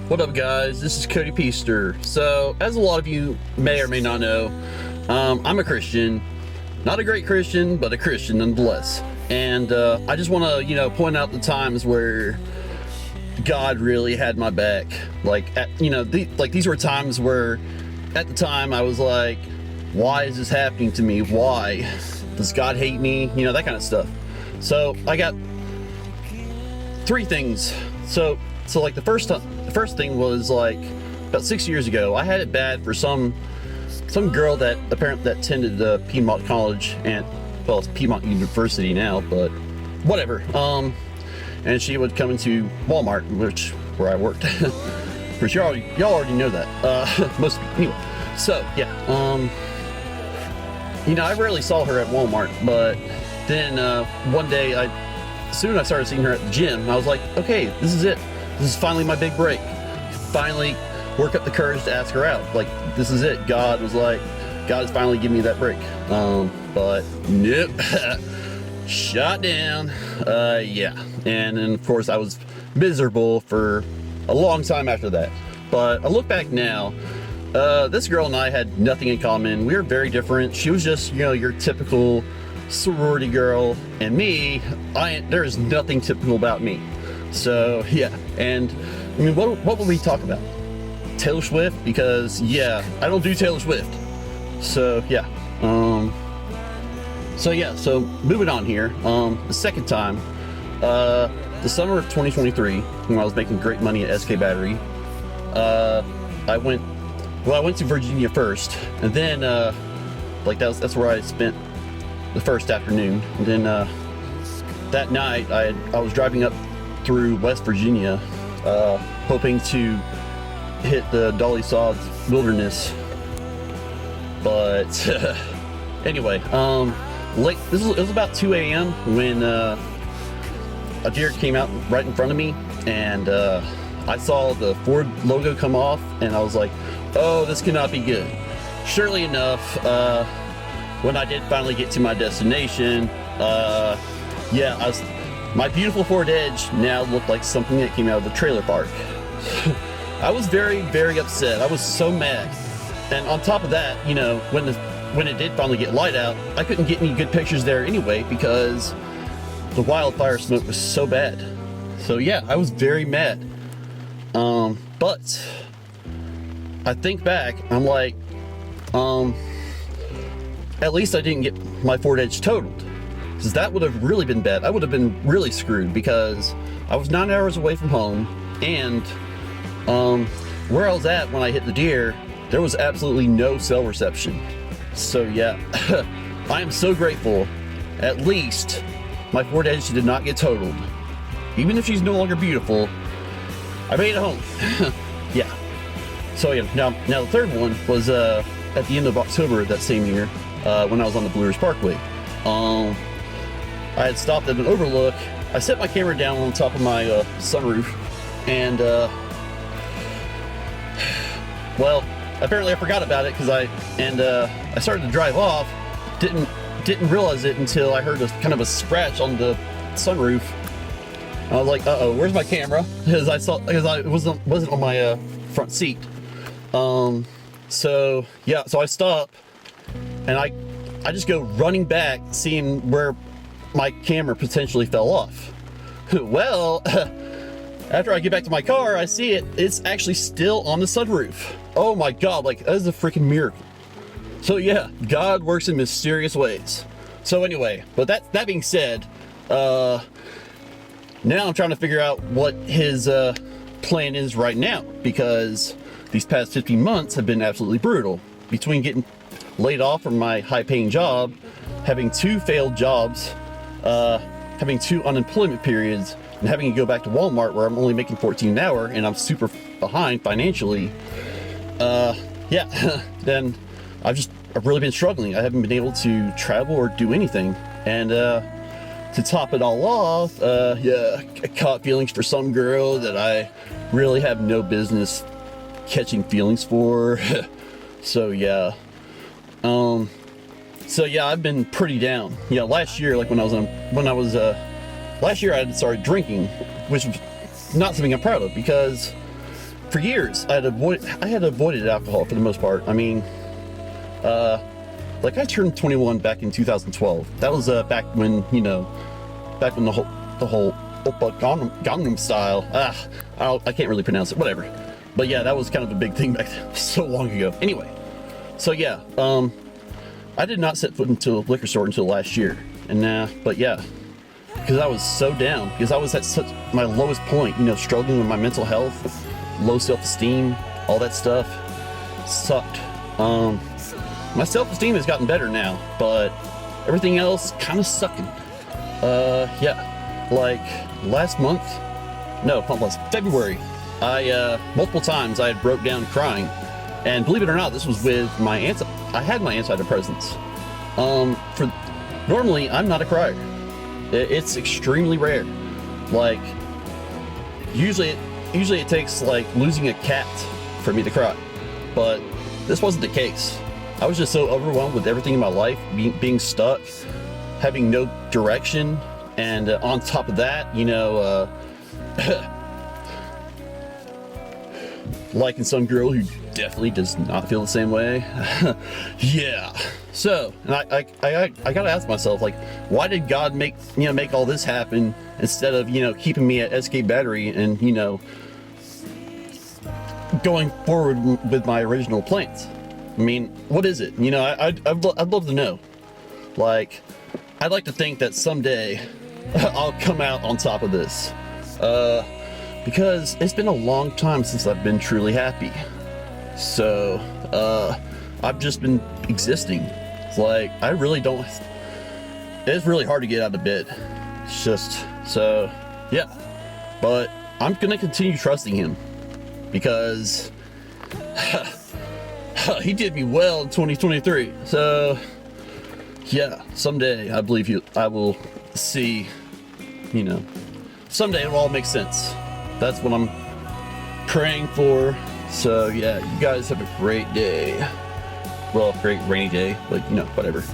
What up, guys? This is Cody Peaster. So, as a lot of you may or may not know, I'm a Christian. Not a great Christian, but a Christian nonetheless. And I just want to, point out the times where God really had my back. These were times where, at the time, I was like, why is this happening to me? Why? Does God hate me? That kind of stuff. So, I got three things. So like the first thing was like about 6 years ago. I had it bad for some girl that attended Piedmont College, and well, it's Piedmont University now, but whatever. And she would come into Walmart, where I worked. Which y'all already know that. Most of you, anyway. So yeah, I rarely saw her at Walmart, but then one day soon I started seeing her at the gym. I was like, okay, this is it. This is finally my big break. Finally work up the courage to ask her out. Like, this is it. God is finally giving me that break. But nope. Shot down. Yeah. And then of course I was miserable for a long time after that. But I look back now, this girl and I had nothing in common. We were very different. She was just, your typical sorority girl, and me, there is nothing typical about me. So yeah, and I mean, what will we talk about? Taylor Swift? Because yeah, I don't do Taylor Swift. So yeah, so moving on here. The second time, the summer of 2023, when I was making great money at SK Battery, I went to Virginia first, and then that's where I spent the first afternoon. And then that night I was driving up through West Virginia, hoping to hit the Dolly Sods wilderness. But anyway, it was about 2 a.m. when a deer came out right in front of me, and I saw the Ford logo come off, and I was like, oh, this cannot be good. Surely enough, when I did finally get to my destination, my beautiful Ford Edge now looked like something that came out of the trailer park. I was very, very upset. I was so mad. And on top of that, when it did finally get light out, I couldn't get any good pictures there anyway because the wildfire smoke was so bad. So yeah, I was very mad. But I think back, I'm like, at least I didn't get my Ford Edge totaled. Because that would have really been bad. I would have been really screwed because I was 9 hours away from home, and where I was at when I hit the deer, there was absolutely no cell reception. So yeah, I am so grateful. At least my Ford Edge did not get totaled. Even if she's no longer beautiful, I made it home. Yeah. So yeah, now the third one was at the end of October that same year, when I was on the Blue Ridge Parkway. I had stopped at an overlook. I set my camera down on top of my sunroof, and well, apparently I forgot about it because I started to drive off. Didn't realize it until I heard a kind of a scratch on the sunroof. I was like, uh-oh, where's my camera? Because I wasn't on my front seat. So I stop, and I just go running back, seeing where my camera potentially fell off. Well, after I get back to my car, I see it's actually still on the sunroof. Oh my God, that is a freaking miracle. So yeah, God works in mysterious ways. So anyway, but that being said, now I'm trying to figure out what his plan is right now, because these past 15 months have been absolutely brutal. Between getting laid off from my high-paying job, having 2 failed jobs, having 2 unemployment periods, and having to go back to Walmart where I'm only making $14 an hour and I'm super behind financially. Then I've really been struggling. I haven't been able to travel or do anything. And to top it all off, I caught feelings for some girl that I really have no business catching feelings for. So yeah. I've been pretty down. Last year, last year I had started drinking, which was not something I'm proud of, because for years I had avoided alcohol for the most part. I mean, like I turned 21 back in 2012. That was back when the whole Oppa Gangnam Style. I can't really pronounce it. Whatever. But yeah, that was kind of a big thing back then, so long ago. Anyway, so yeah, I did not set foot into a liquor store until last year, and but yeah, because I was so down, because I was at such my lowest point, struggling with my mental health, low self-esteem, all that stuff sucked. My self-esteem has gotten better now, but everything else kind of sucking. Yeah, like last month, no, not last February, I multiple times I had broke down crying, and believe it or not, this was with I had my antidepressants. Normally I'm not a crier. It's extremely rare. Like usually it takes like losing a cat for me to cry, but this wasn't the case. I was just so overwhelmed with everything in my life, being stuck, having no direction, and on top of that, liking some girl who definitely does not feel the same way. Yeah. So, and I gotta ask myself, like, why did God make all this happen instead of keeping me at SK Battery and going forward with my original plans? I mean, what is it? I'd love to know. Like, I'd like to think that someday I'll come out on top of this. Because it's been a long time since I've been truly happy. So, I've just been existing. It's like, it's really hard to get out of bed. It's just, so, yeah. But I'm gonna continue trusting him because he did me well in 2023. So, yeah, someday I believe I will see, someday it'll all make sense. That's what I'm praying for. So yeah, you guys have a great day. Well, great rainy day, but whatever.